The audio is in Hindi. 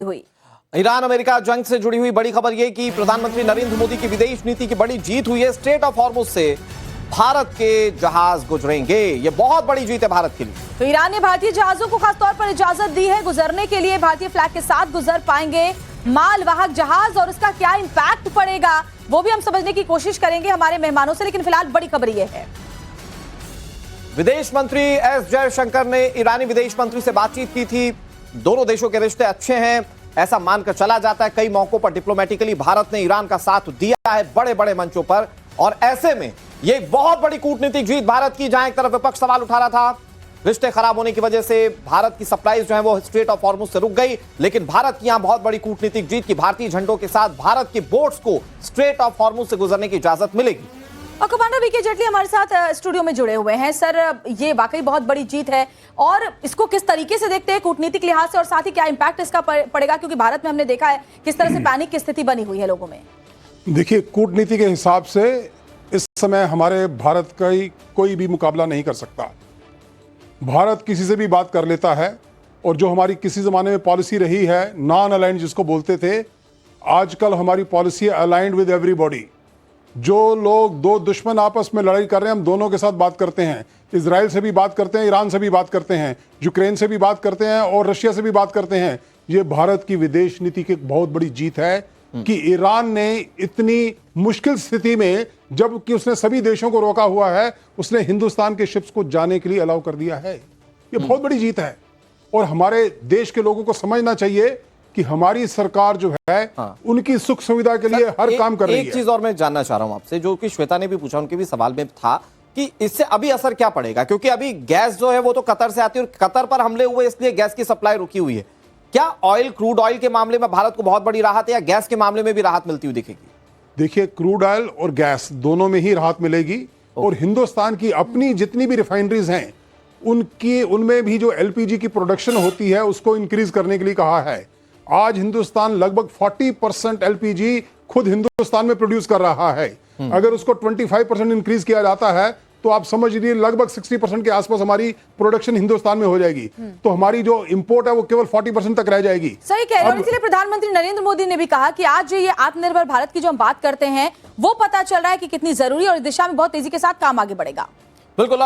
हुई। ईरान अमेरिका जंग से जुड़ी हुई बड़ी खबर यह कि प्रधानमंत्री नरेंद्र मोदी की विदेश नीति की बड़ी जीत हुई है। स्ट्रेट ऑफ हॉर्मुज से भारत के जहाज गुजरेंगे। यह बहुत बड़ी जीत है भारत के लिए। तो ईरान ने भारतीय जहाजों को खासतौर पर इजाजत दी है गुजरने के लिए। भारतीय फ्लैग के साथ गुजर पाएंगे मालवाहक जहाज और उसका क्या इंपैक्ट पड़ेगा वो भी हम समझने की कोशिश करेंगे हमारे मेहमानों से। लेकिन फिलहाल बड़ी खबर यह है, विदेश मंत्री एस जयशंकर ने ईरानी विदेश मंत्री से बातचीत की थी। दोनों देशों के रिश्ते अच्छे हैं ऐसा मानकर चला जाता है। कई मौकों पर डिप्लोमेटिकली भारत ने ईरान का साथ दिया है बड़े बड़े मंचों पर, और ऐसे में यह एक बहुत बड़ी कूटनीतिक जीत भारत की। जहां एक तरफ विपक्ष सवाल उठा रहा था रिश्ते खराब होने की वजह से भारत की सप्लाईज जो है वो स्ट्रेट ऑफ हॉर्मुज से रुक गई, लेकिन भारत की यहां बहुत बड़ी कूटनीतिक जीत की भारतीय झंडों के साथ भारत के बोट्स को स्ट्रेट ऑफ हॉर्मुज से गुजरने की इजाजत मिलेगी। और कमांडर वीके जेटली हमारे साथ स्टूडियो में जुड़े हुए हैं। सर, ये वाकई बहुत बड़ी जीत है और इसको किस तरीके से देखते हैं कूटनीतिक लिहाज से, और साथ ही क्या इंपैक्ट इसका पड़ेगा, क्योंकि भारत में हमने देखा है किस तरह से पैनिक की स्थिति बनी हुई है लोगों में। देखिए, कूटनीति के हिसाब से इस समय हमारे भारत का कोई भी मुकाबला नहीं कर सकता। भारत किसी से भी बात कर लेता है, और जो हमारी किसी जमाने में पॉलिसी रही है नॉन अलाइंड जिसको बोलते थे, आजकल हमारी पॉलिसी अलाइंड विद एवरीबॉडी। जो लोग दो दुश्मन आपस में लड़ाई कर रहे हैं हम दोनों के साथ बात करते हैं। इजराइल से भी बात करते हैं, ईरान से भी बात करते हैं, यूक्रेन से भी बात करते हैं और रशिया से भी बात करते हैं। ये भारत की विदेश नीति की एक बहुत बड़ी जीत है कि ईरान ने इतनी मुश्किल स्थिति में, जबकि उसने सभी देशों को रोका हुआ है, उसने हिंदुस्तान के शिप्स को जाने के लिए अलाउ कर दिया है। ये बहुत बड़ी जीत है और हमारे देश के लोगों को समझना चाहिए कि हमारी सरकार जो है उनकी सुख सुविधा के लिए हर काम कर रही है। एक चीज और मैं जानना चाह रहा हूं आपसे, जो कि श्वेता ने भी पूछा, उनके भी सवाल में था कि इससे अभी असर क्या पड़ेगा, क्योंकि अभी गैस जो है वो तो कतर से आती है और कतर पर हमले हुए इसलिए गैस की सप्लाई रुकी हुई है। क्या क्रूड ऑयल के मामले में भारत को बहुत बड़ी राहत है या गैस के मामले में भी राहत मिलती हुई दिखेगी? देखिए, क्रूड ऑयल और गैस दोनों में ही राहत मिलेगी और हिंदुस्तान की अपनी जितनी भी रिफाइनरीज हैं उनमें भी जो एलपीजी की प्रोडक्शन होती है उसको इंक्रीज करने के लिए कहा है। आज हिंदुस्तान लगभग 40% एलपीजी खुद हिंदुस्तान में प्रोड्यूस कर रहा है। अगर उसको 25% इंक्रीज किया जाता है तो आप समझ लीजिए लगभग 60% के आसपास हमारी प्रोडक्शन हिंदुस्तान में हो जाएगी। तो हमारी जो इंपोर्ट है वो केवल 40% तक रह जाएगी। सही कह रहे हो। इसलिए प्रधानमंत्री नरेंद्र मोदी ने भी कहा कि आज जो ये आत्मनिर्भर भारत की जो हम बात करते हैं वो पता चल रहा है कि कितनी जरूरी और इस दिशा में बहुत तेजी के साथ काम आगे बढ़ेगा। बिल्कुल।